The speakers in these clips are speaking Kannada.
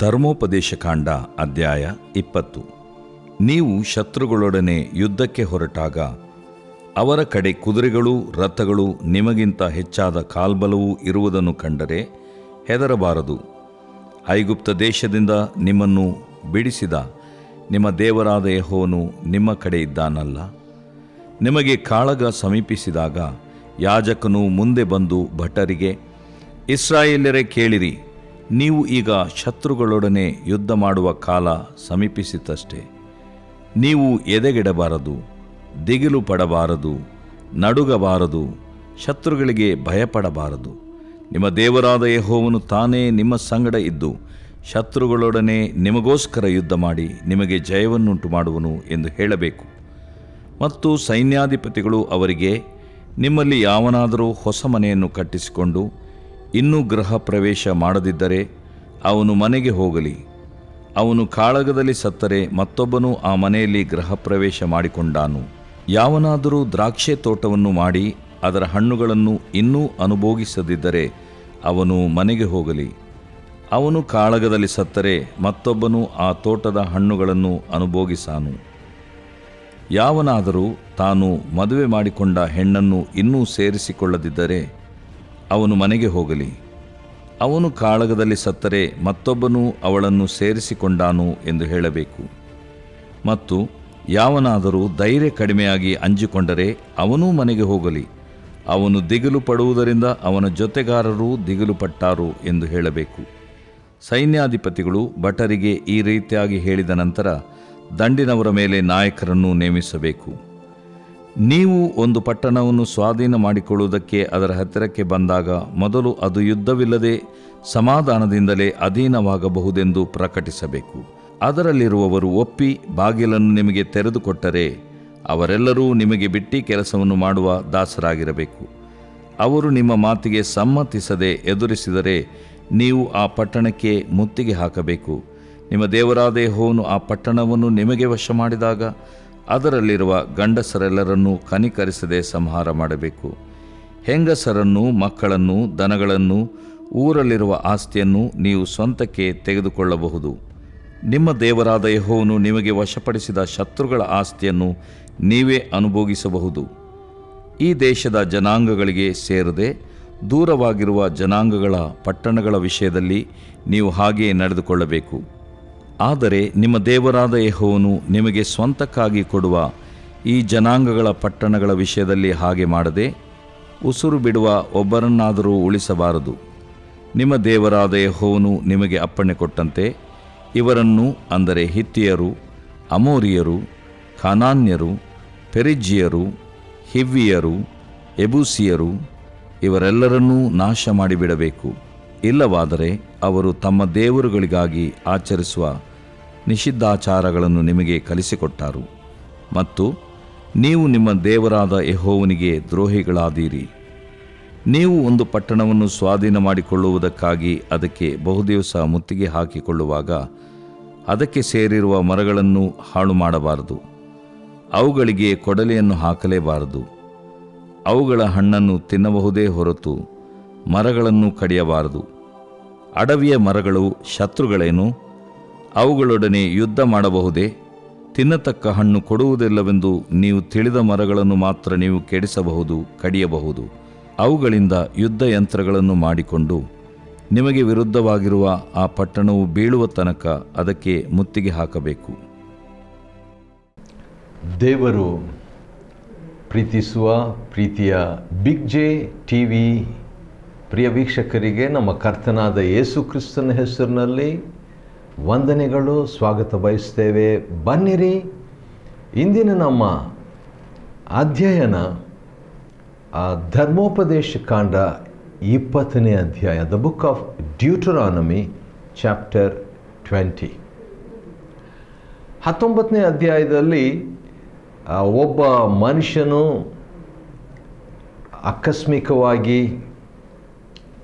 ಧರ್ಮೋಪದೇಶಕಾಂಡ ಅಧ್ಯಾಯ 20. ನೀವು ಶತ್ರುಗಳೊಡನೆ ಯುದ್ಧಕ್ಕೆ ಹೊರಟಾಗ ಅವರ ಕಡೆ ಕುದುರೆಗಳು ರಥಗಳು ನಿಮಗಿಂತ ಹೆಚ್ಚಾದ ಕಾಲ್ಬಲವೂ ಇರುವುದನ್ನು ಕಂಡರೆ ಹೆದರಬಾರದು. ಐಗುಪ್ತ ದೇಶದಿಂದ ನಿಮ್ಮನ್ನು ಬಿಡಿಸಿದ ನಿಮ್ಮ ದೇವರಾದ ಯೆಹೋವನು ನಿಮ್ಮ ಕಡೆ ಇದ್ದಾನಲ್ಲ. ನಿಮಗೆ ಕಾಳಗ ಸಮೀಪಿಸಿದಾಗ ಯಾಜಕನು ಮುಂದೆ ಬಂದು ಭಟರಿಗೆ, ಇಸ್ರಾಯೇಲ್ಯರೇ ಕೇಳಿರಿ, ನೀವು ಈಗ ಶತ್ರುಗಳೊಡನೆ ಯುದ್ಧ ಮಾಡುವ ಕಾಲ ಸಮೀಪಿಸಿತಷ್ಟೇ. ನೀವು ಎದೆಗೆಡಬಾರದು, ದಿಗಿಲು ಪಡಬಾರದು, ನಡುಗಬಾರದು, ಶತ್ರುಗಳಿಗೆ ಭಯಪಡಬಾರದು. ನಿಮ್ಮ ದೇವರಾದ ಯೆಹೋವನು ತಾನೇ ನಿಮ್ಮ ಸಂಗಡ ಇದ್ದು ಶತ್ರುಗಳೊಡನೆ ನಿಮಗೋಸ್ಕರ ಯುದ್ಧ ಮಾಡಿ ನಿಮಗೆ ಜಯವನ್ನುಂಟು ಮಾಡುವನು ಎಂದು ಹೇಳಬೇಕು. ಮತ್ತು ಸೈನ್ಯಾಧಿಪತಿಗಳು ಅವರಿಗೆ, ನಿಮ್ಮಲ್ಲಿ ಯಾವನಾದರೂ ಹೊಸ ಮನೆಯನ್ನು ಕಟ್ಟಿಸಿಕೊಂಡು ಇನ್ನೂ ಗೃಹ ಪ್ರವೇಶ ಮಾಡದಿದ್ದರೆ ಅವನು ಮನೆಗೆ ಹೋಗಲಿ. ಅವನು ಕಾಳಗದಲ್ಲಿ ಸತ್ತರೆ ಮತ್ತೊಬ್ಬನು ಆ ಮನೆಯಲ್ಲಿ ಗೃಹ ಪ್ರವೇಶ ಮಾಡಿಕೊಂಡಾನು. ಯಾವನಾದರೂ ದ್ರಾಕ್ಷೆ ತೋಟವನ್ನು ಮಾಡಿ ಅದರ ಹಣ್ಣುಗಳನ್ನು ಇನ್ನೂ ಅನುಭೋಗಿಸದಿದ್ದರೆ ಅವನು ಮನೆಗೆ ಹೋಗಲಿ. ಅವನು ಕಾಳಗದಲ್ಲಿ ಸತ್ತರೆ ಮತ್ತೊಬ್ಬನು ಆ ತೋಟದ ಹಣ್ಣುಗಳನ್ನು ಅನುಭೋಗಿಸಾನು. ಯಾವನಾದರೂ ತಾನು ಮದುವೆ ಮಾಡಿಕೊಂಡ ಹೆಣ್ಣನ್ನು ಇನ್ನೂ ಸೇರಿಸಿಕೊಳ್ಳದಿದ್ದರೆ ಅವನು ಮನೆಗೆ ಹೋಗಲಿ. ಅವನು ಕಾಳಗದಲ್ಲಿ ಸತ್ತರೆ ಮತ್ತೊಬ್ಬನು ಅವಳನ್ನು ಸೇರಿಸಿಕೊಂಡಾನು ಎಂದು ಹೇಳಬೇಕು. ಮತ್ತು ಯಾವನಾದರೂ ಧೈರ್ಯ ಕಡಿಮೆಯಾಗಿ ಅಂಜಿಕೊಂಡರೆ ಅವನೂ ಮನೆಗೆ ಹೋಗಲಿ. ಅವನು ದಿಗಿಲು ಪಡುವುದರಿಂದ ಅವನ ಜೊತೆಗಾರರೂ ದಿಗಿಲು ಪಟ್ಟಾರು ಎಂದು ಹೇಳಬೇಕು. ಸೈನ್ಯಾಧಿಪತಿಗಳು ಭಟರಿಗೆ ಈ ರೀತಿಯಾಗಿ ಹೇಳಿದ ನಂತರ ದಂಡಿನವರ ಮೇಲೆ ನಾಯಕರನ್ನು ನೇಮಿಸಬೇಕು. ನೀವು ಒಂದು ಪಟ್ಟಣವನ್ನು ಸ್ವಾಧೀನ ಮಾಡಿಕೊಳ್ಳುವುದಕ್ಕೆ ಅದರ ಹತ್ತಿರಕ್ಕೆ ಬಂದಾಗ ಮೊದಲು ಅದು ಯುದ್ಧವಿಲ್ಲದೆ ಸಮಾಧಾನದಿಂದಲೇ ಅಧೀನವಾಗಬಹುದೆಂದು ಪ್ರಕಟಿಸಬೇಕು. ಅದರಲ್ಲಿರುವವರು ಒಪ್ಪಿ ಬಾಗಿಲನ್ನು ನಿಮಗೆ ತೆರೆದುಕೊಟ್ಟರೆ ಅವರೆಲ್ಲರೂ ನಿಮಗೆ ಬಿಟ್ಟಿ ಕೆಲಸವನ್ನು ಮಾಡುವ ದಾಸರಾಗಿರಬೇಕು. ಅವರು ನಿಮ್ಮ ಮಾತಿಗೆ ಸಮ್ಮತಿಸದೆ ಎದುರಿಸಿದರೆ ನೀವು ಆ ಪಟ್ಟಣಕ್ಕೆ ಮುತ್ತಿಗೆ ಹಾಕಬೇಕು. ನಿಮ್ಮ ದೇವರಾದ ಯೆಹೋವನು ಆ ಪಟ್ಟಣವನ್ನು ನಿಮಗೆ ವಶ ಮಾಡಿದಾಗ ಅದರಲ್ಲಿರುವ ಗಂಡಸರೆಲ್ಲರನ್ನೂ ಕನಿಕರಿಸದೆ ಸಂಹಾರ ಮಾಡಬೇಕು. ಹೆಂಗಸರನ್ನು, ಮಕ್ಕಳನ್ನು, ದನಗಳನ್ನು, ಊರಲ್ಲಿರುವ ಆಸ್ತಿಯನ್ನು ನೀವು ಸ್ವಂತಕ್ಕೆ ತೆಗೆದುಕೊಳ್ಳಬಹುದು. ನಿಮ್ಮ ದೇವರಾದ ಯೆಹೋವನು ನಿಮಗೆ ವಶಪಡಿಸಿದ ಶತ್ರುಗಳ ಆಸ್ತಿಯನ್ನು ನೀವೇ ಅನುಭೋಗಿಸಬಹುದು. ಈ ದೇಶದ ಜನಾಂಗಗಳಿಗೆ ಸೇರದೆ ದೂರವಾಗಿರುವ ಜನಾಂಗಗಳ ಪಟ್ಟಣಗಳ ವಿಷಯದಲ್ಲಿ ನೀವು ಹಾಗೆಯೇ ನಡೆದುಕೊಳ್ಳಬೇಕು. ಆದರೆ ನಿಮ್ಮ ದೇವರಾದ ಯೆಹೋವನು ನಿಮಗೆ ಸ್ವಂತಕ್ಕಾಗಿ ಕೊಡುವ ಈ ಜನಾಂಗಗಳ ಪಟ್ಟಣಗಳ ವಿಷಯದಲ್ಲಿ ಹಾಗೆ ಮಾಡದೆ ಉಸುರು ಬಿಡುವ ಒಬ್ಬರನ್ನಾದರೂ ಉಳಿಸಬಾರದು. ನಿಮ್ಮ ದೇವರಾದ ಯೆಹೋವನು ನಿಮಗೆ ಅಪ್ಪಣೆ ಕೊಟ್ಟಂತೆ ಇವರನ್ನು, ಅಂದರೆ ಹಿತ್ತಿಯರು, ಅಮೋರಿಯರು, ಕಾನಾನ್ಯರು, ಪೆರಿಜ್ಜಿಯರು, ಹಿವ್ವಿಯರು, ಎಬೂಸಿಯರು ಇವರೆಲ್ಲರನ್ನೂ ನಾಶ ಮಾಡಿಬಿಡಬೇಕು. ಇಲ್ಲವಾದರೆ ಅವರು ತಮ್ಮ ದೇವರುಗಳಿಗಾಗಿ ಆಚರಿಸುವ ನಿಷಿದ್ಧಾಚಾರಗಳನ್ನು ನಿಮಗೆ ಕಲಿಸಿಕೊಟ್ಟಾರು ಮತ್ತು ನೀವು ನಿಮ್ಮ ದೇವರಾದ ಯೆಹೋವನಿಗೆ ದ್ರೋಹಿಗಳಾದೀರಿ. ನೀವು ಒಂದು ಪಟ್ಟಣವನ್ನು ಸ್ವಾಧೀನ ಮಾಡಿಕೊಳ್ಳುವುದಕ್ಕಾಗಿ ಅದಕ್ಕೆ ಬಹುದಿವಸ ಮುತ್ತಿಗೆ ಹಾಕಿಕೊಳ್ಳುವಾಗ ಅದಕ್ಕೆ ಸೇರಿರುವ ಮರಗಳನ್ನು ಹಾಳು ಮಾಡಬಾರದು. ಅವುಗಳಿಗೆ ಕೊಡಲಿಯನ್ನು ಹಾಕಲೇಬಾರದು. ಅವುಗಳ ಹಣ್ಣನ್ನು ತಿನ್ನಬಹುದೇ ಹೊರತು ಮರಗಳನ್ನು ಕಡಿಯಬಾರದು. ಅಡವಿಯ ಮರಗಳು ಶತ್ರುಗಳೇನು? ಅವುಗಳೊಡನೆ ಯುದ್ಧ ಮಾಡಬಹುದೇ? ತಿನ್ನತಕ್ಕ ಹಣ್ಣು ಕೊಡುವುದಿಲ್ಲವೆಂದು ನೀವು ತಿಳಿದ ಮರಗಳನ್ನು ಮಾತ್ರ ನೀವು ಕೆಡಿಸಬಹುದು, ಕಡಿಯಬಹುದು. ಅವುಗಳಿಂದ ಯುದ್ಧ ಯಂತ್ರಗಳನ್ನು ಮಾಡಿಕೊಂಡು ನಿಮಗೆ ವಿರುದ್ಧವಾಗಿರುವ ಆ ಪಟ್ಟಣವು ಬೀಳುವ ತನಕ ಅದಕ್ಕೆ ಮುತ್ತಿಗೆ ಹಾಕಬೇಕು. ದೇವರು ಪ್ರೀತಿಸುವ ಪ್ರೀತಿಯ ಬಿಗ್ ಜೆ ಟಿವಿ ಪ್ರಿಯ ವೀಕ್ಷಕರಿಗೆ ನಮ್ಮ ಕರ್ತನಾದ ಯೇಸು ಕ್ರಿಸ್ತನ ಹೆಸರಿನಲ್ಲಿ ವಂದನೆಗಳು, ಸ್ವಾಗತ ಬಯಸ್ತೇವೆ. ಬನ್ನಿರಿ, ಇಂದಿನ ನಮ್ಮ ಅಧ್ಯಯನ ಧರ್ಮೋಪದೇಶಕಾಂಡ 20ನೇ ಅಧ್ಯಾಯ, ದ ಬುಕ್ ಆಫ್ ಡ್ಯೂಟರಾನಮಿ, ಚಾಪ್ಟರ್ 20. 19ನೇ ಅಧ್ಯಾಯದಲ್ಲಿ ಒಬ್ಬ ಮನುಷ್ಯನು ಆಕಸ್ಮಿಕವಾಗಿ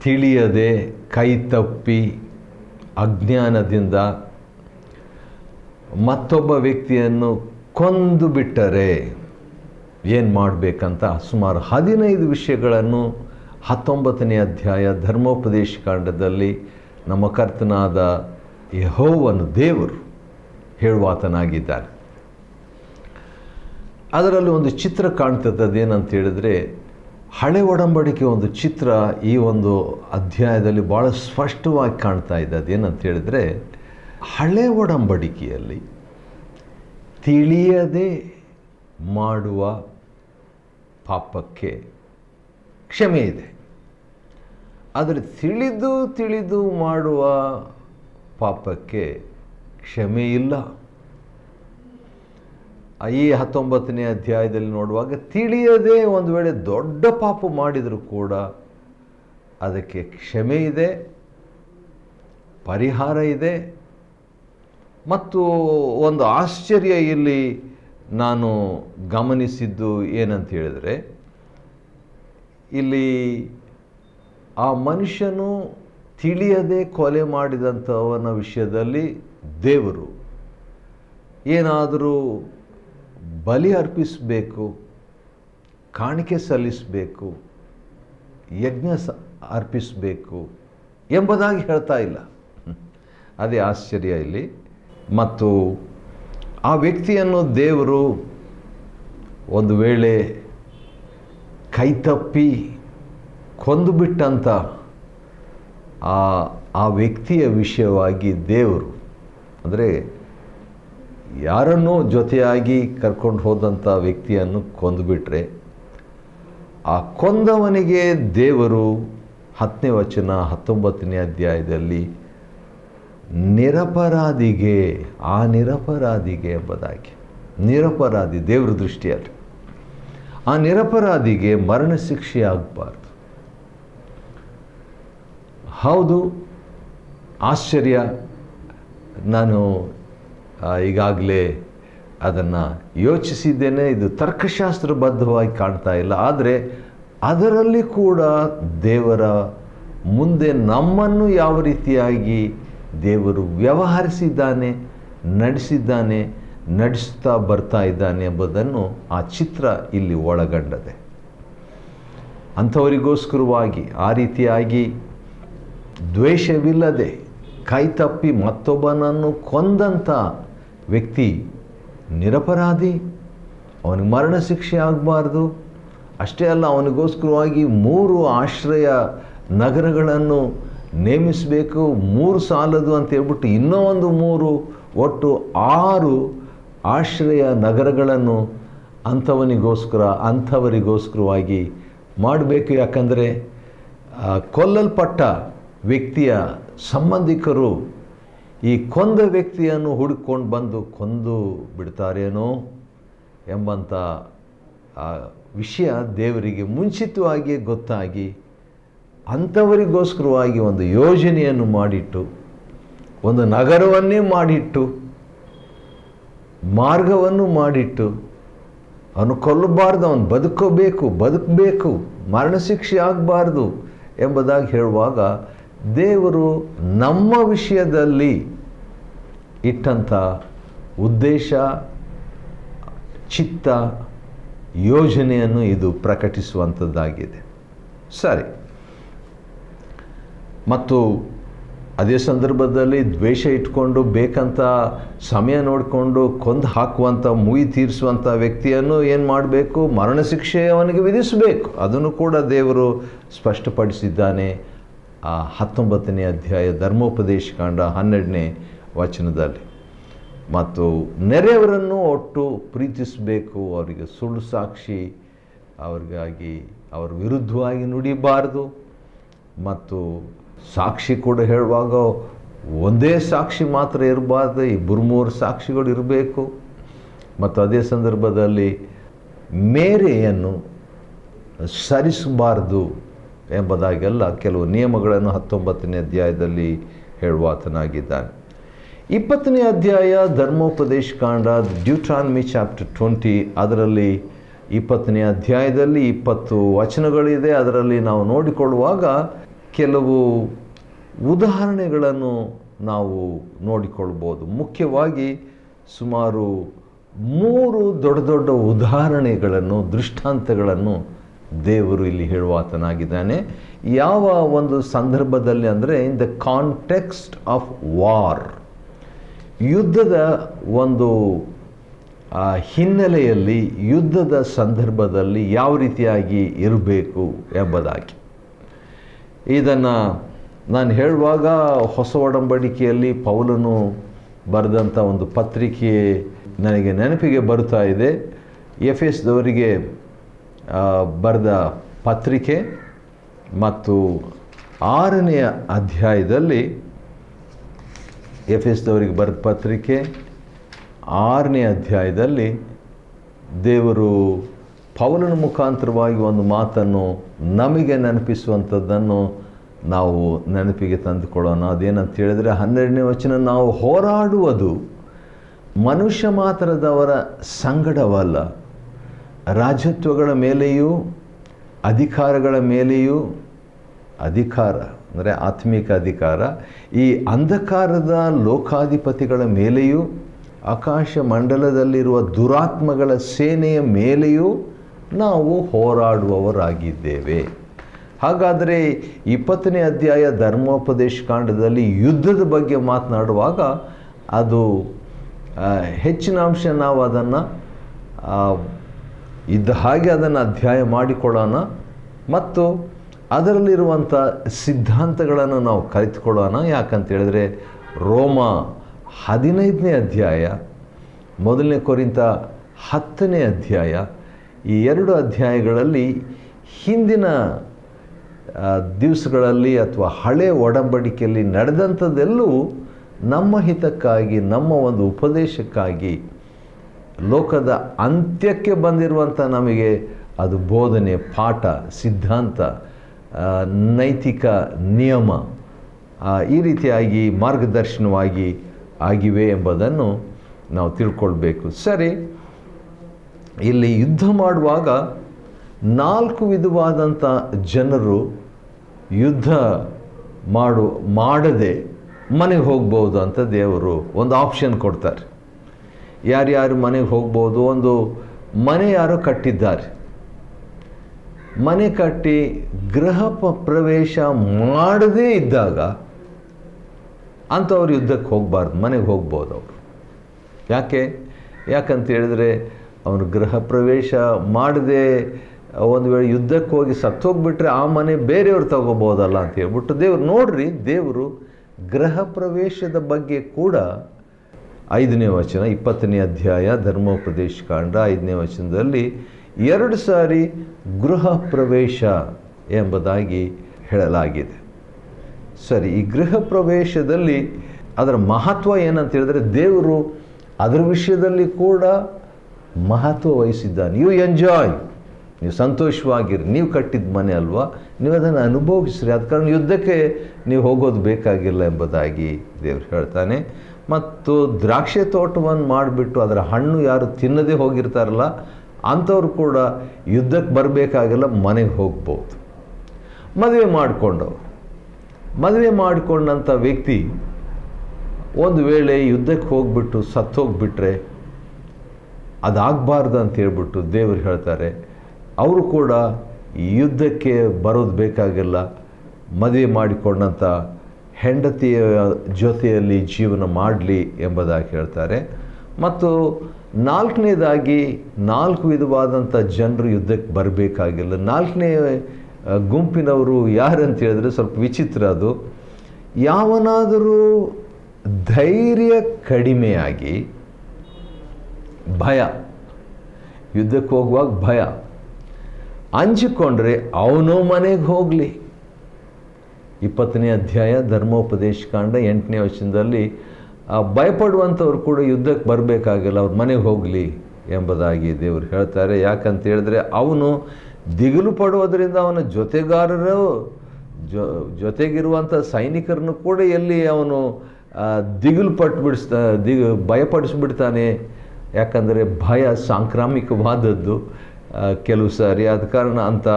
ತಿಳಿಯದೆ ಕೈ ತಪ್ಪಿ ಅಜ್ಞಾನದಿಂದ ಮತ್ತೊಬ್ಬ ವ್ಯಕ್ತಿಯನ್ನು ಕೊಂದು ಬಿಟ್ಟರೆ ಏನು ಮಾಡಬೇಕಂತ ಸುಮಾರು 15 ವಿಷಯಗಳನ್ನು 19ನೇ ಅಧ್ಯಾಯ ಧರ್ಮೋಪದೇಶಕಾಂಡದಲ್ಲಿ ನಮ್ಮ ಕರ್ತನಾದ ಯೆಹೋವನು ದೇವರು ಹೇಳುವಾತನಾಗಿದ್ದಾನೆ. ಅದರಲ್ಲಿ ಒಂದು ಚಿತ್ರ ಕಾಣ್ತದೆ. ಅದೇನಂತ ಹೇಳಿದರೆ, ಹಳೆ ಒಡಂಬಡಿಕೆ ಒಂದು ಚಿತ್ರ ಈ ಒಂದು ಅಧ್ಯಾಯದಲ್ಲಿ ಭಾಳ ಸ್ಪಷ್ಟವಾಗಿ ಕಾಣ್ತಾ ಇದೆ. ಅದೇನಂತ ಹೇಳಿದರೆ, ಹಳೆ ಒಡಂಬಡಿಕೆಯಲ್ಲಿ ತಿಳಿಯದೆ ಮಾಡುವ ಪಾಪಕ್ಕೆ ಕ್ಷಮೆ ಇದೆ. ಆದರೆ ತಿಳಿದು ಮಾಡುವ ಪಾಪಕ್ಕೆ ಕ್ಷಮೆ ಇಲ್ಲ. ಈ 19ನೇ ಅಧ್ಯಾಯದಲ್ಲಿ ನೋಡುವಾಗ ತಿಳಿಯದೆ ಒಂದು ವೇಳೆ ದೊಡ್ಡ ಪಾಪ ಮಾಡಿದರೂ ಕೂಡ ಅದಕ್ಕೆ ಕ್ಷಮೆ ಇದೆ, ಪರಿಹಾರ ಇದೆ. ಮತ್ತು ಒಂದು ಆಶ್ಚರ್ಯ ಇಲ್ಲಿ ನಾನು ಗಮನಿಸಿದ್ದು ಏನಂತ ಹೇಳಿದರೆ, ಇಲ್ಲಿ ಆ ಮನುಷ್ಯನು ತಿಳಿಯದೆ ಕೊಲೆ ಮಾಡಿದಂಥವನ ವಿಷಯದಲ್ಲಿ ದೇವರು ಏನಾದರೂ ಬಲಿ ಅರ್ಪಿಸಬೇಕು, ಕಾಣಿಕೆ ಸಲ್ಲಿಸಬೇಕು, ಯಜ್ಞ ಅರ್ಪಿಸಬೇಕು ಎಂಬುದಾಗಿ ಹೇಳ್ತಾ ಇಲ್ಲ. ಅದೇ ಆಶ್ಚರ್ಯ ಇಲ್ಲಿ. ಮತ್ತು ಆ ವ್ಯಕ್ತಿಯನ್ನು ದೇವರು ಒಂದು ವೇಳೆ ಕೈತಪ್ಪಿ ಕೊಂದುಬಿಟ್ಟಂಥ ಆ ವ್ಯಕ್ತಿಯ ವಿಷಯವಾಗಿ ದೇವರು, ಅಂದರೆ ಯಾರನ್ನೋ ಜೊತೆಯಾಗಿ ಕರ್ಕೊಂಡು ಹೋದಂಥ ವ್ಯಕ್ತಿಯನ್ನು ಕೊಂದುಬಿಟ್ರೆ, ಆ ಕೊಂದವನಿಗೆ ದೇವರು 10ನೇ ವಚನ 19ನೇ ಅಧ್ಯಾಯದಲ್ಲಿ ನಿರಪರಾಧಿಗೆ ಎಂಬುದಾಗಿ, ನಿರಪರಾಧಿ ದೇವರ ದೃಷ್ಟಿಯಲ್ಲಿ ಆ ನಿರಪರಾಧಿಗೆ ಮರಣ ಶಿಕ್ಷೆ ಆಗಬಾರ್ದು. ಹೌದು, ಆಶ್ಚರ್ಯ. ನಾನು ಈಗಾಗಲೇ ಅದನ್ನು ಯೋಚಿಸಿದ್ದೇನೆ. ಇದು ತರ್ಕಶಾಸ್ತ್ರಬದ್ಧವಾಗಿ ಕಾಣ್ತಾ ಇಲ್ಲ, ಆದರೆ ಅದರಲ್ಲಿ ಕೂಡ ದೇವರ ಮುಂದೆ ನಮ್ಮನ್ನು ಯಾವ ರೀತಿಯಾಗಿ ದೇವರು ವ್ಯವಹರಿಸಿದ್ದಾನೆ, ನಡೆಸ್ತಾ ಬರ್ತಾ ಇದ್ದಾನೆ ಎಂಬುದನ್ನು ಆ ಚಿತ್ರ ಇಲ್ಲಿ ಒಳಗೊಂಡದೆ. ಅಂಥವರಿಗೋಸ್ಕರವಾಗಿ ಆ ರೀತಿಯಾಗಿ ದ್ವೇಷವಿಲ್ಲದೆ ಕೈತಪ್ಪಿ ಮತ್ತೊಬ್ಬನನ್ನು ಕೊಂದಂಥ ವ್ಯಕ್ತಿ ನಿರಪರಾಧಿ, ಅವನಿಗೆ ಮರಣ ಶಿಕ್ಷೆ ಆಗಬಾರ್ದು. ಅಷ್ಟೇ ಅಲ್ಲ, ಅವನಿಗೋಸ್ಕರವಾಗಿ 3 ಆಶ್ರಯ ನಗರಗಳನ್ನು ನೇಮಿಸಬೇಕು. 3 ಸಾಲದು ಅಂತ ಹೇಳ್ಬಿಟ್ಟು ಇನ್ನೂ ಒಂದು 3, ಒಟ್ಟು 6 ಆಶ್ರಯ ನಗರಗಳನ್ನು ಅಂಥವರಿಗೋಸ್ಕರವಾಗಿ ಮಾಡಬೇಕು. ಯಾಕಂದರೆ ಕೊಲ್ಲಲ್ಪಟ್ಟ ವ್ಯಕ್ತಿಯ ಸಂಬಂಧಿಕರು ಈ ಕೊಂದ ವ್ಯಕ್ತಿಯನ್ನು ಹುಡುಕೊಂಡು ಬಂದು ಕೊಂದು ಬಿಡ್ತಾರೇನೋ ಎಂಬಂಥ ವಿಷಯ ದೇವರಿಗೆ ಮುಂಚಿತವಾಗಿಯೇ ಗೊತ್ತಾಗಿ ಅಂಥವರಿಗೋಸ್ಕರವಾಗಿ ಒಂದು ಯೋಜನೆಯನ್ನು ಮಾಡಿಟ್ಟು, ಒಂದು ನಗರವನ್ನೇ ಮಾಡಿಟ್ಟು, ಮಾರ್ಗವನ್ನು ಮಾಡಿಟ್ಟು, ಅವನು ಕೊಲ್ಲಬಾರ್ದು, ಅವನು ಬದುಕಬೇಕು, ಮರಣಶಿಕ್ಷೆ ಆಗಬಾರ್ದು ಎಂಬುದಾಗಿ ಹೇಳುವಾಗ ದೇವರು ನಮ್ಮ ವಿಷಯದಲ್ಲಿ ಇಟ್ಟಂಥ ಉದ್ದೇಶ, ಚಿತ್ತ, ಯೋಜನೆಯನ್ನು ಇದು ಪ್ರಕಟಿಸುವಂಥದ್ದಾಗಿದೆ. ಸರಿ. ಮತ್ತು ಅದೇ ಸಂದರ್ಭದಲ್ಲಿ ದ್ವೇಷ ಇಟ್ಕೊಂಡು ಬೇಕಂತ ಸಮಯ ನೋಡಿಕೊಂಡು ಕೊಂದು ಹಾಕುವಂಥ, ಮುಯಿ ತೀರಿಸುವಂಥ ವ್ಯಕ್ತಿಯನ್ನು ಏನು ಮಾಡಬೇಕು? ಮರಣಶಿಕ್ಷೆ ಅವನಿಗೆ ವಿಧಿಸಬೇಕು. ಅದನ್ನು ಕೂಡ ದೇವರು ಸ್ಪಷ್ಟಪಡಿಸಿದ್ದಾನೆ ಆ 19ನೇ ಅಧ್ಯಾಯ ಧರ್ಮೋಪದೇಶ ಕಾಂಡ 12ನೇ ವಚನದಲ್ಲಿ. ಮತ್ತು ನೆರೆಯವರನ್ನು ಒಟ್ಟು ಪ್ರೀತಿಸಬೇಕು, ಅವರಿಗೆ ಸುಳ್ಳು ಸಾಕ್ಷಿ ಅವರ ವಿರುದ್ಧವಾಗಿ ನುಡಿಬಾರ್ದು. ಮತ್ತು ಸಾಕ್ಷಿ ಕೂಡ ಹೇಳುವಾಗ ಒಂದೇ ಸಾಕ್ಷಿ ಮಾತ್ರ ಇರಬಾರ್ದು, 2-3 ಸಾಕ್ಷಿಗಳು ಇರಬೇಕು. ಮತ್ತು ಅದೇ ಸಂದರ್ಭದಲ್ಲಿ ಮೇರೆಯನ್ನು ಸರಿಸಬಾರ್ದು ಎಂಬುದಾಗೆಲ್ಲ ಕೆಲವು ನಿಯಮಗಳನ್ನು 19ನೇ ಅಧ್ಯಾಯದಲ್ಲಿ ಹೇಳುವಾತನಾಗಿದ್ದಾನೆ. 20ನೇ ಅಧ್ಯಾಯ ಧರ್ಮೋಪದೇಶ ಕಾಂಡ, ಡ್ಯೂಟ್ರಾನಮಿ ಚಾಪ್ಟರ್ 20, ಅದರಲ್ಲಿ 20ನೇ ಅಧ್ಯಾಯದಲ್ಲಿ 20 ವಚನಗಳಿದೆ. ಅದರಲ್ಲಿ ನಾವು ನೋಡಿಕೊಳ್ಳುವಾಗ ಕೆಲವು ಉದಾಹರಣೆಗಳನ್ನು ನಾವು ನೋಡಿಕೊಳ್ಬೋದು. ಮುಖ್ಯವಾಗಿ ಸುಮಾರು 3 ದೊಡ್ಡ ಉದಾಹರಣೆಗಳನ್ನು, ದೃಷ್ಟಾಂತಗಳನ್ನು ದೇವರು ಇಲ್ಲಿ ಹೇಳುವಾತನಾಗಿದ್ದಾನೆ. ಯಾವ ಒಂದು ಸಂದರ್ಭದಲ್ಲಿ ಅಂದರೆ, in the context of war, ಯುದ್ಧದ ಒಂದು ಹಿನ್ನೆಲೆಯಲ್ಲಿ, ಯುದ್ಧದ ಸಂದರ್ಭದಲ್ಲಿ ಯಾವ ರೀತಿಯಾಗಿ ಇರಬೇಕು ಎಂಬುದಾಗಿ. ಇದನ್ನು ನಾನು ಹೇಳುವಾಗ ಹೊಸ ಒಡಂಬಡಿಕೆಯಲ್ಲಿ ಪೌಲನು ಬರೆದಂಥ ಒಂದು ಪತ್ರಿಕೆ ನನಗೆ ನೆನಪಿಗೆ ಬರ್ತಾ ಇದೆ. ಎಫೆಸದವರಿಗೆ ಬರೆದ ಪತ್ರಿಕೆ ಮತ್ತು 6ನೇ ಅಧ್ಯಾಯದಲ್ಲಿ, ಎಫೆಸದವರಿಗೆ ಬರೆದ ಪತ್ರಿಕೆ 6ನೇ ಅಧ್ಯಾಯದಲ್ಲಿ ದೇವರು ಪೌಲನ ಮುಖಾಂತರವಾಗಿ ಒಂದು ಮಾತನ್ನು ನಮಗೆ ನೆನಪಿಸುವಂಥದ್ದನ್ನು ನಾವು ನೆನಪಿಗೆ ತಂದುಕೊಳ್ಳೋಣ. ಅದೇನಂತ ಹೇಳಿದರೆ 12ನೇ ವಚನ, ನಾವು ಹೋರಾಡುವುದು ಮನುಷ್ಯ ಮಾತ್ರದವರ ಸಂಗಡವಲ್ಲ, ರಾಜತ್ವಗಳ ಮೇಲೆಯೂ ಅಧಿಕಾರಗಳ ಮೇಲೆಯೂ, ಅಧಿಕಾರ ಅಂದರೆ ಆತ್ಮಿಕ ಅಧಿಕಾರ, ಈ ಅಂಧಕಾರದ ಲೋಕಾಧಿಪತಿಗಳ ಮೇಲೆಯೂ, ಆಕಾಶ ಮಂಡಲದಲ್ಲಿರುವ ದುರಾತ್ಮಗಳ ಸೇನೆಯ ಮೇಲೆಯೂ ನಾವು ಹೋರಾಡುವವರಾಗಿದ್ದೇವೆ. ಹಾಗಾದರೆ 20ನೇ ಅಧ್ಯಾಯ ಧರ್ಮೋಪದೇಶ ಕಾಂಡದಲ್ಲಿ ಯುದ್ಧದ ಬಗ್ಗೆ ಮಾತನಾಡುವಾಗ ಅದು ಹೆಚ್ಚಿನ ಅಂಶ ನಾವು ಅದನ್ನು ಇದ್ದ ಹಾಗೆ ಅದನ್ನು ಅಧ್ಯಾಯ ಮಾಡಿಕೊಳ್ಳೋಣ ಮತ್ತು ಅದರಲ್ಲಿರುವಂಥ ಸಿದ್ಧಾಂತಗಳನ್ನು ನಾವು ಕಲಿತುಕೊಳ್ಳೋಣ. ಯಾಕಂತ ಹೇಳಿದ್ರೆ ರೋಮ 15ನೇ ಅಧ್ಯಾಯ, 1ನೇ ಕೊರಿಂಥ 10ನೇ ಅಧ್ಯಾಯ, ಈ 2 ಅಧ್ಯಾಯಗಳಲ್ಲಿ ಹಿಂದಿನ ದಿವಸಗಳಲ್ಲಿ ಅಥವಾ ಹಳೆ ಒಡಂಬಡಿಕೆಯಲ್ಲಿ ನಡೆದಂಥದ್ದೆಲ್ಲವೂ ನಮ್ಮ ಹಿತಕ್ಕಾಗಿ, ನಮ್ಮ ಒಂದು ಉಪದೇಶಕ್ಕಾಗಿ, ಲೋಕದ ಅಂತ್ಯಕ್ಕೆ ಬಂದಿರುವಂಥ ನಮಗೆ ಅದು ಬೋಧನೆ, ಪಾಠ, ಸಿದ್ಧಾಂತ, ನೈತಿಕ ನಿಯಮ ಈ ರೀತಿಯಾಗಿ ಮಾರ್ಗದರ್ಶನವಾಗಿ ಆಗಿವೆ ಎಂಬುದನ್ನು ನಾವು ತಿಳ್ಕೊಳ್ಬೇಕು. ಸರಿ, ಇಲ್ಲಿ ಯುದ್ಧ ಮಾಡುವಾಗ 4 ವಿಧವಾದಂಥ ಜನರು ಯುದ್ಧ ಮಾಡದೆ ಮನೆಗೆ ಹೋಗ್ಬೋದು ಅಂತ ದೇವರು ಒಂದು ಆಪ್ಷನ್ ಕೊಡ್ತಾರೆ. ಯಾರ್ಯಾರು ಮನೆಗೆ ಹೋಗ್ಬೋದು? ಒಂದು ಮನೆ ಯಾರೋ ಕಟ್ಟಿದ್ದಾರೆ, ಮನೆ ಕಟ್ಟಿ ಗೃಹ ಪ್ರವೇಶ ಮಾಡದೇ ಇದ್ದಾಗ ಅಂಥವ್ರು ಯುದ್ಧಕ್ಕೆ ಹೋಗಬಾರ್ದು, ಮನೆಗೆ ಹೋಗ್ಬೋದು ಅವರು. ಯಾಕಂತ ಹೇಳಿದ್ರೆ ಅವನು ಗೃಹ ಪ್ರವೇಶ ಮಾಡದೆ ಒಂದು ವೇಳೆ ಯುದ್ಧಕ್ಕೆ ಹೋಗಿ ಸತ್ತೋಗ್ಬಿಟ್ರೆ ಆ ಮನೆ ಬೇರೆಯವ್ರು ತಗೋಬೋದಲ್ಲ ಅಂತ ಹೇಳ್ಬಿಟ್ಟು ದೇವ್ರು, ನೋಡ್ರಿ, ದೇವರು ಗೃಹ ಪ್ರವೇಶದ ಬಗ್ಗೆ ಕೂಡ 5ನೇ ವಚನ 20ನೇ ಅಧ್ಯಾಯ ಧರ್ಮೋಪದೇಶ ಕಾಂಡ 5ನೇ ವಚನದಲ್ಲಿ 2 ಸಾರಿ ಗೃಹ ಪ್ರವೇಶ ಎಂಬುದಾಗಿ ಹೇಳಲಾಗಿದೆ. ಸರಿ, ಈ ಗೃಹ ಪ್ರವೇಶದಲ್ಲಿ ಅದರ ಮಹತ್ವ ಏನಂತ ಹೇಳಿದ್ರೆ ದೇವರು ಅದರ ವಿಷಯದಲ್ಲಿ ಕೂಡ ಮಹತ್ವ ವಹಿಸಿದ್ದಾನೆ. ಯು ಎಂಜಾಯ್, ನೀವು ಸಂತೋಷವಾಗಿರಿ, ನೀವು ಕಟ್ಟಿದ ಮನೆ ಅಲ್ವಾ, ನೀವು ಅದನ್ನು ಅನುಭವಿಸ್ರಿ, ಅದ ಕಾರಣ ಯುದ್ಧಕ್ಕೆ ನೀವು ಹೋಗೋದು ಬೇಕಾಗಿಲ್ಲ ಎಂಬುದಾಗಿ ದೇವರು ಹೇಳ್ತಾನೆ. ಮತ್ತು ದ್ರಾಕ್ಷಿ ತೋಟವನ್ನು ಮಾಡಿಬಿಟ್ಟು ಅದರ ಹಣ್ಣು ಯಾರು ತಿನ್ನದೇ ಹೋಗಿರ್ತಾರಲ್ಲ ಅಂಥವ್ರು ಕೂಡ ಯುದ್ಧಕ್ಕೆ ಬರಬೇಕಾಗಿಲ್ಲ, ಮನೆಗೆ ಹೋಗ್ಬೋದು. ಮದುವೆ ಮಾಡಿಕೊಂಡಂಥ ವ್ಯಕ್ತಿ ಒಂದು ವೇಳೆ ಯುದ್ಧಕ್ಕೆ ಹೋಗ್ಬಿಟ್ಟು ಸತ್ತೋಗ್ಬಿಟ್ರೆ ಅದಾಗಬಾರ್ದು ಅಂತ ಹೇಳ್ಬಿಟ್ಟು ದೇವರು ಹೇಳ್ತಾರೆ, ಅವರು ಕೂಡ ಯುದ್ಧಕ್ಕೆ ಬರೋದು ಬೇಕಾಗಿಲ್ಲ, ಮದುವೆ ಮಾಡಿಕೊಂಡಂಥ ಹೆಂಡತಿಯ ಜೊತೆಯಲ್ಲಿ ಜೀವನ ಮಾಡಲಿ ಎಂಬುದಾಗಿ ಹೇಳ್ತಾರೆ. ಮತ್ತು 4ನೇದಾಗಿ 4 ವಿಧವಾದಂಥ ಜನರು ಯುದ್ಧಕ್ಕೆ ಬರಬೇಕಾಗಿಲ್ಲ. 4ನೇ ಗುಂಪಿನವರು ಯಾರಂತ ಹೇಳಿದ್ರೆ ಸ್ವಲ್ಪ ವಿಚಿತ್ರ. ಅದು ಯಾವನಾದರೂ ಧೈರ್ಯ ಕಡಿಮೆಯಾಗಿ, ಭಯ, ಯುದ್ಧಕ್ಕೆ ಹೋಗುವಾಗ ಭಯ, ಅಂಜಿಕೊಂಡ್ರೆ ಅವನು ಮನೆಗೆ ಹೋಗಲಿ. 20ನೇ ಅಧ್ಯಾಯ ಧರ್ಮೋಪದೇಶ ಕಾಂಡ 8ನೇ ವಚನದಲ್ಲಿ ಭಯಪಡುವಂಥವ್ರು ಕೂಡ ಯುದ್ಧಕ್ಕೆ ಬರಬೇಕಾಗಿಲ್ಲ, ಅವ್ರ ಮನೆಗೆ ಹೋಗಲಿ ಎಂಬುದಾಗಿ ದೇವರು ಹೇಳ್ತಾರೆ. ಯಾಕಂತ ಹೇಳಿದ್ರೆ ಅವನು ದಿಗಿಲು ಪಡುವುದರಿಂದ ಅವನ ಜೊತೆಗಾರರು ಜೊತೆಗಿರುವಂಥ ಸೈನಿಕರನ್ನು ಕೂಡ ಎಲ್ಲಿ ಅವನು ದಿಗಿಲು ಭಯಪಡಿಸ್ಬಿಡ್ತಾನೆ. ಯಾಕಂದರೆ ಭಯ ಸಾಂಕ್ರಾಮಿಕವಾದದ್ದು ಕೆಲವು ಸಾರಿ, ಆದ ಕಾರಣ ಅಂಥ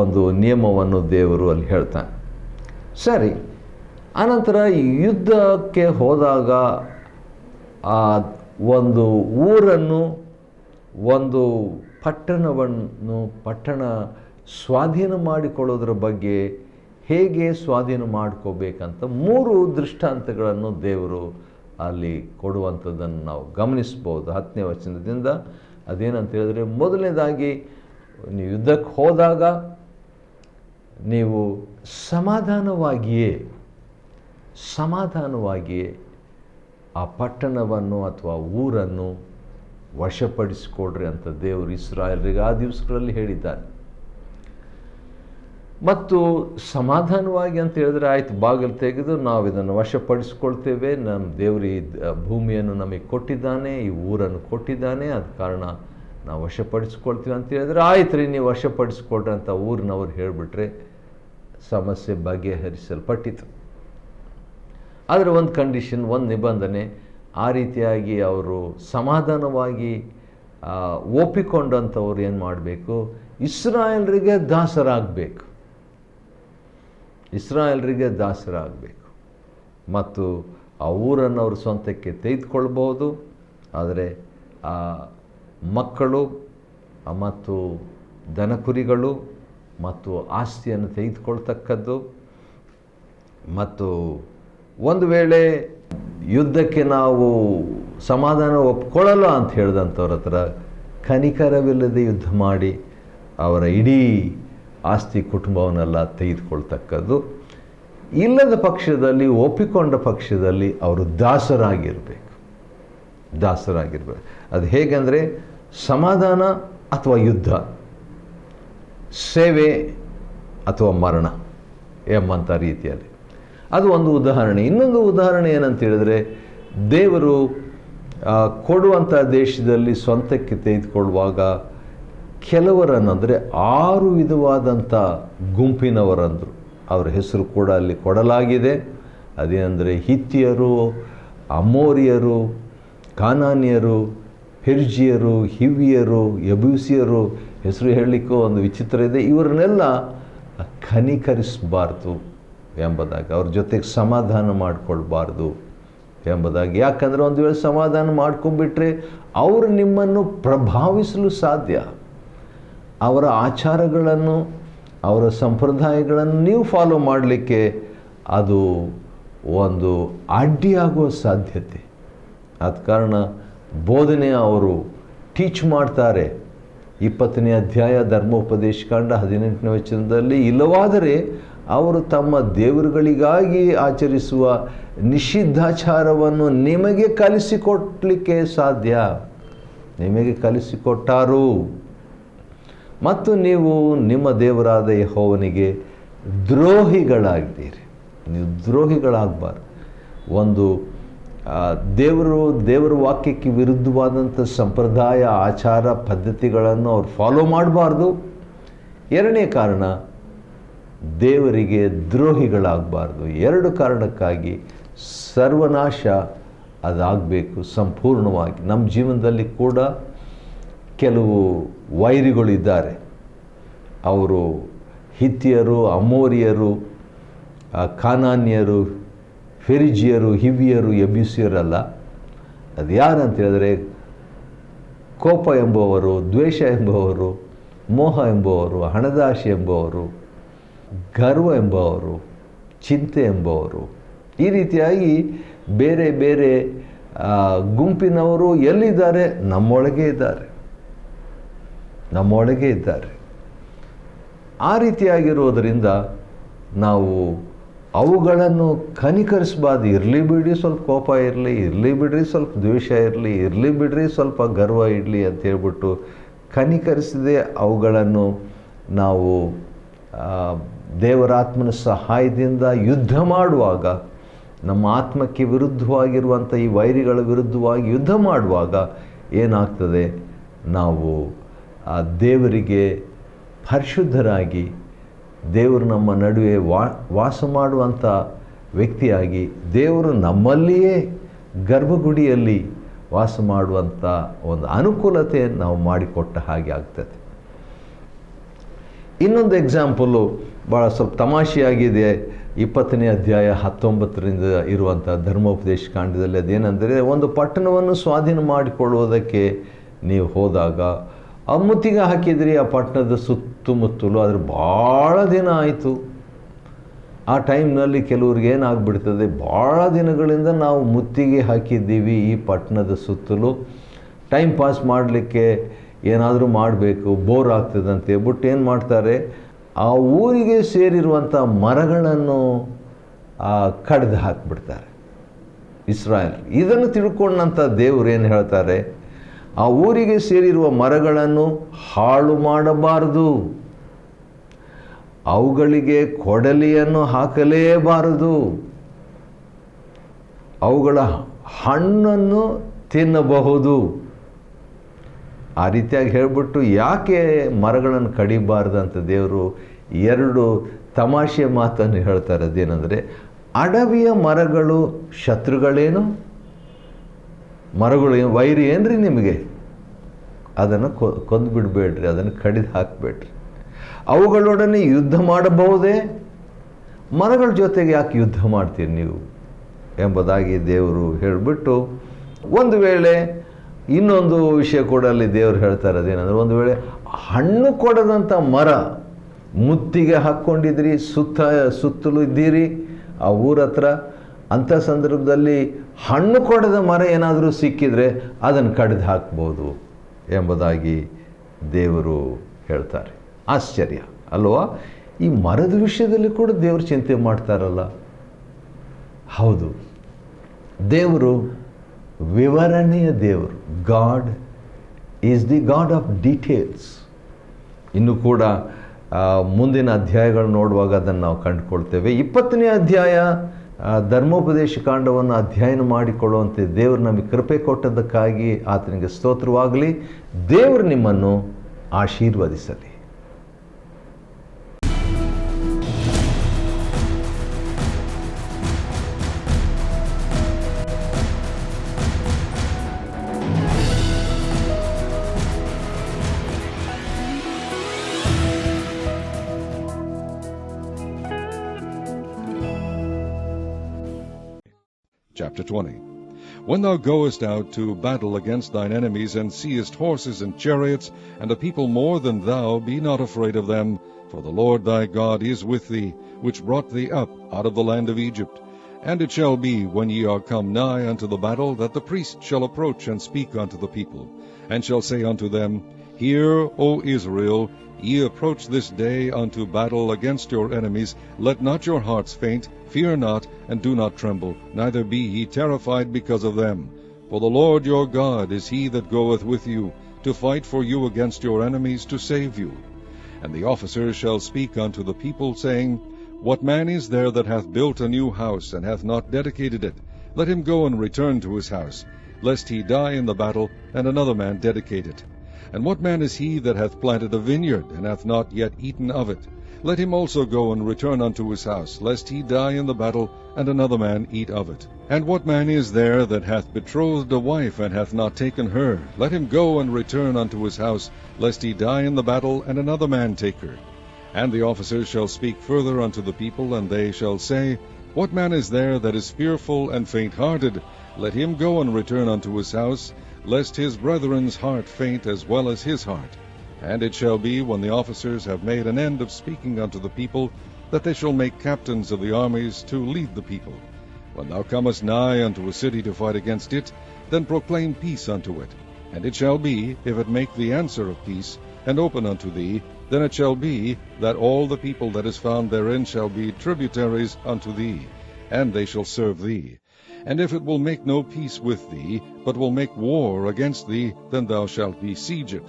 ಒಂದು ನಿಯಮವನ್ನು ದೇವರು ಅಲ್ಲಿ ಹೇಳ್ತಾನೆ. ಸರಿ, ಆನಂತರ ಯುದ್ಧಕ್ಕೆ ಹೋದಾಗ ಆ ಒಂದು ಊರನ್ನು, ಒಂದು ಪಟ್ಟಣ ಸ್ವಾಧೀನ ಮಾಡಿಕೊಳ್ಳೋದ್ರ ಬಗ್ಗೆ, ಹೇಗೆ ಸ್ವಾಧೀನ ಮಾಡ್ಕೋಬೇಕಂತ 3 ದೃಷ್ಟಾಂತಗಳನ್ನು ದೇವರು ಅಲ್ಲಿ ಕೊಡುವಂಥದ್ದನ್ನು ನಾವು ಗಮನಿಸ್ಬೋದು. 10ನೇ ವಚನದಿಂದ ಅದೇನಂತ ಹೇಳಿದ್ರೆ, ಮೊದಲನೇದಾಗಿ ನೀವು ಯುದ್ಧಕ್ಕೆ ಹೋದಾಗ ನೀವು ಸಮಾಧಾನವಾಗಿಯೇ ಆ ಪಟ್ಟಣವನ್ನು ಅಥವಾ ಊರನ್ನು ವಶಪಡಿಸಿಕೊಡ್ರಿ ಅಂತ ದೇವರು ಇಸ್ರಾಯೇಲರಿಗೆ ಆ ದಿವಸಗಳಲ್ಲಿ ಹೇಳಿದ್ದಾನೆ. ಮತ್ತು ಸಮಾಧಾನವಾಗಿ ಅಂತ ಹೇಳಿದ್ರೆ ಆಯಿತು, ಬಾಗಿಲು ತೆಗೆದು ನಾವು ಇದನ್ನು ವಶಪಡಿಸ್ಕೊಳ್ತೇವೆ, ನಮ್ಮ ದೇವರು ಈ ಭೂಮಿಯನ್ನು ನಮಗೆ ಕೊಟ್ಟಿದ್ದಾನೆ, ಈ ಊರನ್ನು ಕೊಟ್ಟಿದ್ದಾನೆ, ಆದ ಕಾರಣ ನಾವು ವಶಪಡಿಸ್ಕೊಳ್ತೀವಿ ಅಂತ ಹೇಳಿದ್ರೆ ಆಯ್ತು ರೀ, ನೀವು ವಶಪಡಿಸ್ಕೊಳ್ರಿ ಅಂತ ಊರಿನವ್ರು ಹೇಳಿಬಿಟ್ರೆ ಸಮಸ್ಯೆ ಬಗೆಹರಿಸಲ್ಪಟ್ಟಿತು. ಆದರೆ ಒಂದು ಕಂಡೀಷನ್, ಒಂದು ನಿಬಂಧನೆ, ಆ ರೀತಿಯಾಗಿ ಅವರು ಸಮಾಧಾನವಾಗಿ ಒಪ್ಪಿಕೊಂಡಂಥವ್ರು ಏನು ಮಾಡಬೇಕು, ಇಸ್ರಾಯೇಲರಿಗೆ ದಾಸರಾಗಬೇಕು ಮತ್ತು ಆ ಊರನ್ನು ಅವರು ಸ್ವಂತಕ್ಕೆ ತೆಗೆದುಕೊಳ್ಬೋದು. ಆದರೆ ಆ ಮಕ್ಕಳು ಮತ್ತು ದನಕುರಿಗಳು ಮತ್ತು ಆಸ್ತಿಯನ್ನು ತೆಗೆದುಕೊಳ್ತಕ್ಕದ್ದು, ಮತ್ತು ಒಂದು ವೇಳೆ ಯುದ್ಧಕ್ಕೆ ನಾವು ಸಮಾಧಾನ ಒಪ್ಕೊಳ್ಳಲ್ಲ ಅಂತ ಹೇಳಿದಂಥವ್ರ ಹತ್ರ ಕನಿಕರವಿಲ್ಲದೆ ಯುದ್ಧ ಮಾಡಿ ಅವರ ಇಡೀ ಆಸ್ತಿ ಕುಟುಂಬವನ್ನೆಲ್ಲ ತೆಗೆದುಕೊಳ್ತಕ್ಕದ್ದು. ಇಲ್ಲದ ಪಕ್ಷದಲ್ಲಿ, ಒಪ್ಪಿಕೊಂಡ ಪಕ್ಷದಲ್ಲಿ ಅವರು ದಾಸರಾಗಿರಬೇಕು. ಅದು ಹೇಗೆಂದರೆ ಸಮಾಧಾನ ಅಥವಾ ಯುದ್ಧ, ಸೇವೆ ಅಥವಾ ಮರಣ ಎಂಬಂಥ ರೀತಿಯಲ್ಲಿ. ಅದು ಒಂದು ಉದಾಹರಣೆ. ಇನ್ನೊಂದು ಉದಾಹರಣೆ ಏನಂತ ಹೇಳಿದ್ರೆ, ದೇವರು ಕೊಡುವಂಥ ದೇಶದಲ್ಲಿ ಸ್ವಂತಕ್ಕೆ ತೆಗೆದುಕೊಳ್ಳುವಾಗ ಕೆಲವರನ್ನು, ಅಂದರೆ 6 ವಿಧವಾದಂಥ ಗುಂಪಿನವರಂದರು, ಅವರ ಹೆಸರು ಕೂಡ ಅಲ್ಲಿ ಕೊಡಲಾಗಿದೆ. ಅದೇನೆಂದರೆ ಹಿತ್ತಿಯರು, ಅಮೋರಿಯರು, ಕಾನಾನ್ಯರು, ಪೆರ್ಜಿಯರು, ಹಿವಿಯರು, ಯಬೂಸಿಯರು. ಹೆಸರು ಹೇಳಲಿಕ್ಕೂ ಒಂದು ವಿಚಿತ್ರ ಇದೆ. ಇವರನ್ನೆಲ್ಲ ಕನಿಕರಿಸಬಾರ್ದು ಎಂಬುದಾಗಿ, ಅವ್ರ ಜೊತೆಗೆ ಸಮಾಧಾನ ಮಾಡಿಕೊಳ್ಬಾರ್ದು ಎಂಬುದಾಗಿ. ಯಾಕಂದರೆ ಒಂದು ವೇಳೆ ಸಮಾಧಾನ ಮಾಡ್ಕೊಂಡ್ಬಿಟ್ರೆ ಅವರು ನಿಮ್ಮನ್ನು ಪ್ರಭಾವಿಸಲು ಸಾಧ್ಯ. ಅವರ ಆಚಾರಗಳನ್ನು, ಅವರ ಸಂಪ್ರದಾಯಗಳನ್ನು ನೀವು ಫಾಲೋ ಮಾಡಲಿಕ್ಕೆ ಅದು ಒಂದು ಅಡ್ಡಿಯಾಗುವ ಸಾಧ್ಯತೆ. ಆದ ಕಾರಣ ಬೋಧನೆ ಅವರು ಟೀಚ್ ಮಾಡ್ತಾರೆ. 20ನೇ ಅಧ್ಯಾಯ ಧರ್ಮೋಪದೇಶಕಾಂಡ 18ನೇ ವಚನದಲ್ಲಿ, ಇಲ್ಲವಾದರೆ ಅವರು ತಮ್ಮ ದೇವರುಗಳಿಗಾಗಿ ಆಚರಿಸುವ ನಿಷಿದ್ಧಾಚಾರವನ್ನು ನಿಮಗೆ ಕಲಿಸಿಕೊಡಲಿಕ್ಕೆ ಸಾಧ್ಯ, ನಿಮಗೆ ಕಲಿಸಿಕೊಟ್ಟಾರು, ಮತ್ತು ನೀವು ನಿಮ್ಮ ದೇವರಾದ ಯೆಹೋವನಿಗೆ ದ್ರೋಹಿಗಳಾಗಿದ್ದೀರಿ. ನೀವು ದ್ರೋಹಿಗಳಾಗಬಾರ್ದು. ಒಂದು ದೇವರ ವಾಕ್ಯಕ್ಕೆ ವಿರುದ್ಧವಾದಂಥ ಸಂಪ್ರದಾಯ, ಆಚಾರ, ಪದ್ಧತಿಗಳನ್ನು ಅವ್ರು ಫಾಲೋ ಮಾಡಬಾರ್ದು. ಎರಡನೇ ಕಾರಣ, ದೇವರಿಗೆ ದ್ರೋಹಿಗಳಾಗಬಾರ್ದು. 2 ಕಾರಣಕ್ಕಾಗಿ ಸರ್ವನಾಶ ಅದಾಗಬೇಕು ಸಂಪೂರ್ಣವಾಗಿ. ನಮ್ಮ ಜೀವನದಲ್ಲಿ ಕೂಡ ಕೆಲವು ವೈರಿಗಳಿದ್ದಾರೆ. ಅವರು ಹಿತ್ತಿಯರು, ಅಮೋರಿಯರು, ಕಾನಾನ್ಯರು, ಫೆರಿಜಿಯರು, ಹಿವಿಯರು, ಯಬೂಸಿಯರಲ್ಲ. ಅದು ಯಾರಂತ ಹೇಳಿದ್ರೆ, ಕೋಪ ಎಂಬುವರು, ದ್ವೇಷ ಎಂಬುವರು, ಮೋಹ ಎಂಬುವರು, ಹಣದಾಶೆ ಎಂಬುವರು, ಗರ್ವ ಎಂಬುವರು, ಚಿಂತೆ ಎಂಬುವರು. ಈ ರೀತಿಯಾಗಿ ಬೇರೆ ಬೇರೆ ಗುಂಪಿನವರು ಎಲ್ಲಿದ್ದಾರೆ? ನಮ್ಮೊಳಗೆ ಇದ್ದಾರೆ. ಆ ರೀತಿಯಾಗಿರೋದರಿಂದ ನಾವು ಅವುಗಳನ್ನು ಕನಿಕರಿಸಬಾರ್ದು. ಇರಲಿ ಬಿಡ್ರಿ ಸ್ವಲ್ಪ ಕೋಪ ಇರಲಿ ಬಿಡ್ರಿ ಸ್ವಲ್ಪ ದ್ವೇಷ ಇರಲಿ ಬಿಡ್ರಿ ಸ್ವಲ್ಪ ಗರ್ವ ಇರಲಿ ಅಂತ ಹೇಳ್ಬಿಟ್ಟು ಕನಿಕರಿಸದೆ ಅವುಗಳನ್ನು ನಾವು ದೇವರಾತ್ಮನ ಸಹಾಯದಿಂದ ಯುದ್ಧ ಮಾಡುವಾಗ, ನಮ್ಮ ಆತ್ಮಕ್ಕೆ ವಿರುದ್ಧವಾಗಿರುವಂಥ ಈ ವೈರಿಗಳ ವಿರುದ್ಧವಾಗಿ ಯುದ್ಧ ಮಾಡುವಾಗ ಏನಾಗ್ತದೆ, ನಾವು ದೇವರಿಗೆ ಪರಿಶುದ್ಧರಾಗಿ, ದೇವರು ನಮ್ಮ ನಡುವೆ ವಾಸ ಮಾಡುವಂಥ ವ್ಯಕ್ತಿಯಾಗಿ, ದೇವರು ನಮ್ಮಲ್ಲಿಯೇ ಗರ್ಭಗುಡಿಯಲ್ಲಿ ವಾಸ ಮಾಡುವಂಥ ಒಂದು ಅನುಕೂಲತೆ ನಾವು ಮಾಡಿಕೊಟ್ಟ ಹಾಗೆ ಆಗ್ತದೆ. ಇನ್ನೊಂದು ಎಕ್ಸಾಂಪಲು ಭಾಳ ಸ್ವಲ್ಪ ತಮಾಷೆಯಾಗಿದೆ. 20ನೇ ಅಧ್ಯಾಯ 19ರಿಂದ ಇರುವಂಥ ಧರ್ಮೋಪದೇಶ ಕಾಂಡದಲ್ಲಿ ಅದೇನೆಂದರೆ, ಒಂದು ಪಟ್ಟಣವನ್ನು ಸ್ವಾಧೀನ ಮಾಡಿಕೊಳ್ಳುವುದಕ್ಕೆ ನೀವು ಹೋದಾಗ ಮುತ್ತಿಗೆ ಹಾಕಿದ್ರಿ ಆ ಪಟ್ಟಣದ ಸುತ್ತಮುತ್ತಲು. ಆದರೆ ಭಾಳ ದಿನ ಆಯಿತು, ಆ ಟೈಮ್ನಲ್ಲಿ ಕೆಲವ್ರಿಗೆ ಏನಾಗ್ಬಿಡ್ತದೆ, ಭಾಳ ದಿನಗಳಿಂದ ನಾವು ಮುತ್ತಿಗೆ ಹಾಕಿದ್ದೀವಿ ಈ ಪಟ್ಟಣದ ಸುತ್ತಲೂ, ಟೈಮ್ ಪಾಸ್ ಮಾಡಲಿಕ್ಕೆ ಏನಾದರೂ ಮಾಡಬೇಕು, ಬೋರ್ ಆಗ್ತದೆ ಅಂತ ಹೇಳ್ಬಿಟ್ಟು ಏನು ಮಾಡ್ತಾರೆ, ಆ ಊರಿಗೆ ಸೇರಿರುವಂಥ ಮರಗಳನ್ನು ಕಡ್ದು ಹಾಕಿಬಿಡ್ತಾರೆ ಇಸ್ರಾಯೇಲ್. ಇದನ್ನು ತಿಳ್ಕೊಂಡಂಥ ದೇವರು ಏನು ಹೇಳ್ತಾರೆ, ಆ ಊರಿಗೆ ಸೇರಿರುವ ಮರಗಳನ್ನು ಹಾಳು ಮಾಡಬಾರದು, ಅವುಗಳಿಗೆ ಕೊಡಲಿಯನ್ನು ಹಾಕಲೇಬಾರದು, ಅವುಗಳ ಹಣ್ಣನ್ನು ತಿನ್ನಬಹುದು. ಆ ರೀತಿಯಾಗಿ ಹೇಳಿಬಿಟ್ಟು ಯಾಕೆ ಮರಗಳನ್ನು ಕಡಿಬಾರ್ದು ಅಂತ ದೇವರು ಎರಡು ತಮಾಷೆ ಮಾತನ್ನು ಹೇಳ್ತಾರೆ. ಅದೇನೆಂದರೆ, ಅಡವಿಯ ಮರಗಳು ಶತ್ರುಗಳೇನು, ಮರಗಳು ವೈರಿ ಏನ್ರಿ ನಿಮಗೆ, ಅದನ್ನು ಕೊಂದು ಬಿಡಬೇಡ್ರಿ, ಅದನ್ನು ಕಡಿದು ಹಾಕಬೇಡ್ರಿ. ಅವುಗಳೊಡನೆ ಯುದ್ಧ ಮಾಡಬಹುದೇ, ಮರಗಳ ಜೊತೆಗೆ ಯಾಕೆ ಯುದ್ಧ ಮಾಡ್ತೀರಿ ನೀವು ಎಂಬುದಾಗಿ ದೇವರು ಹೇಳಿಬಿಟ್ಟು, ಒಂದು ವೇಳೆ ಇನ್ನೊಂದು ವಿಷಯ ಕೂಡ ಅಲ್ಲಿ ದೇವರು ಹೇಳ್ತಾರೆ. ಅದೇನೆಂದರೆ, ಒಂದು ವೇಳೆ ಹಣ್ಣು ಕೊಡದಂಥ ಮರ ಮುತ್ತಿಗೆ ಹಾಕ್ಕೊಂಡಿದ್ರಿ, ಸುತ್ತಲೂ ಇದ್ದೀರಿ ಆ ಊರ ಹತ್ರ, ಅಂಥ ಸಂದರ್ಭದಲ್ಲಿ ಹಣ್ಣು ಕೊಡದ ಮರ ಏನಾದರೂ ಸಿಕ್ಕಿದರೆ ಅದನ್ನು ಕಡಿದು ಹಾಕ್ಬೋದು ಎಂಬುದಾಗಿ ದೇವರು ಹೇಳ್ತಾರೆ. ಆಶ್ಚರ್ಯ ಅಲ್ವಾ? ಈ ಮರದ ವಿಷಯದಲ್ಲಿ ಕೂಡ ದೇವರು ಚಿಂತೆ ಮಾಡ್ತಾರಲ್ಲ. ಹೌದು, ದೇವರು ವಿವರಣೆಯ ದೇವರು. God is the god of details. ಇನ್ನು ಕೂಡ ಮುಂದಿನ ಅಧ್ಯಾಯಗಳು ನೋಡುವಾಗ ಅದನ್ನು ನಾವು ಕಂಡುಕೊಳ್ತೇವೆ. 20ನೇ ಅಧ್ಯಾಯ ಧರ್ಮೋಪದೇಶ ಕಾಂಡವನ್ನು ಅಧ್ಯಯನ ಮಾಡಿಕೊಳ್ಳುವಂತೆ ದೇವರು ನಮಗೆ ಕೃಪೆ ಕೊಟ್ಟದ್ದಕ್ಕಾಗಿ ಆತನಿಗೆ ಸ್ತೋತ್ರವಾಗಲಿ. ದೇವರು ನಿಮ್ಮನ್ನು ಆಶೀರ್ವದಿಸಲಿ. Chapter 20. When thou goest out to battle against thine enemies, and seest horses and chariots, and a people more than thou, be not afraid of them, for the Lord thy God is with thee, which brought thee up out of the land of Egypt. And it shall be, when ye are come nigh unto the battle, that the priest shall approach and speak unto the people, and shall say unto them, Hear, O Israel, ye approach this day unto battle against your enemies. Let not your hearts faint, fear not, and do not tremble, neither be ye terrified because of them. For the Lord your God is he that goeth with you, to fight for you against your enemies, to save you. And the officers shall speak unto the people, saying, What man is there that hath built a new house, and hath not dedicated it? Let him go and return to his house, lest he die in the battle, and another man dedicate it. And what man is he that hath planted a vineyard, and hath not yet eaten of it? Let him also go and return unto his house, lest he die in the battle, and another man eat of it. And what man is there that hath betrothed a wife, and hath not taken her? Let him go and return unto his house, lest he die in the battle, and another man take her. And the officers shall speak further unto the people, and they shall say, What man is there that is fearful and faint-hearted? Let him go and return unto his house, lest his brethren's heart faint as well as his heart. And it shall be, when the officers have made an end of speaking unto the people, that they shall make captains of the armies to lead the people. When thou comest nigh unto a city to fight against it, then proclaim peace unto it. And it shall be, if it make thee answer of peace, and open unto thee, then it shall be, that all the people that is found therein shall be tributaries unto thee, and they shall serve thee. And if it will make no peace with thee, but will make war against thee, then thou shalt besiege it.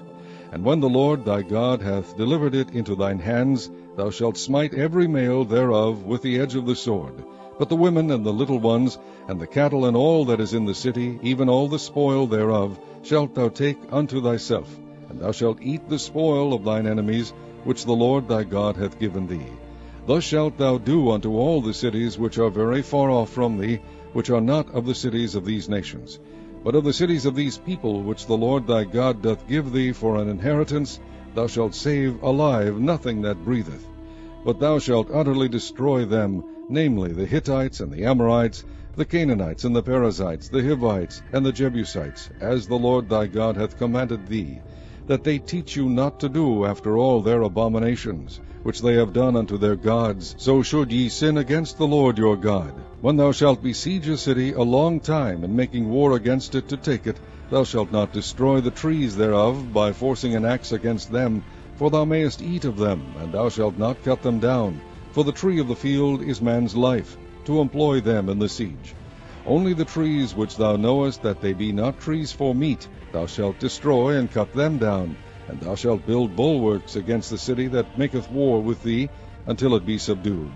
And when the Lord thy God hath delivered it into thine hands, thou shalt smite every male thereof with the edge of the sword. But the women and the little ones, and the cattle and all that is in the city, even all the spoil thereof, shalt thou take unto thyself. And thou shalt eat the spoil of thine enemies, which the Lord thy God hath given thee. Thus shalt thou do unto all the cities which are very far off from thee, which are not of the cities of these nations. But of the cities of these people, which the Lord thy God doth give thee for an inheritance, thou shalt save alive nothing that breatheth. But thou shalt utterly destroy them, namely the Hittites and the Amorites, the Canaanites and the Perizzites, the Hivites and the Jebusites, as the Lord thy God hath commanded thee. that they teach you not to do after all their abominations, which they have done unto their gods, so should ye sin against the Lord your God. When thou shalt besiege a city a long time, in making war against it to take it, thou shalt not destroy the trees thereof by forcing an axe against them, for thou mayest eat of them, and thou shalt not cut them down. For the tree of the field is man's life, to employ them in the siege. Only the trees which thou knowest that they be not trees for meat, thou shalt destroy and cut them down, and thou shalt build bulwarks against the city that maketh war with thee, until it be subdued.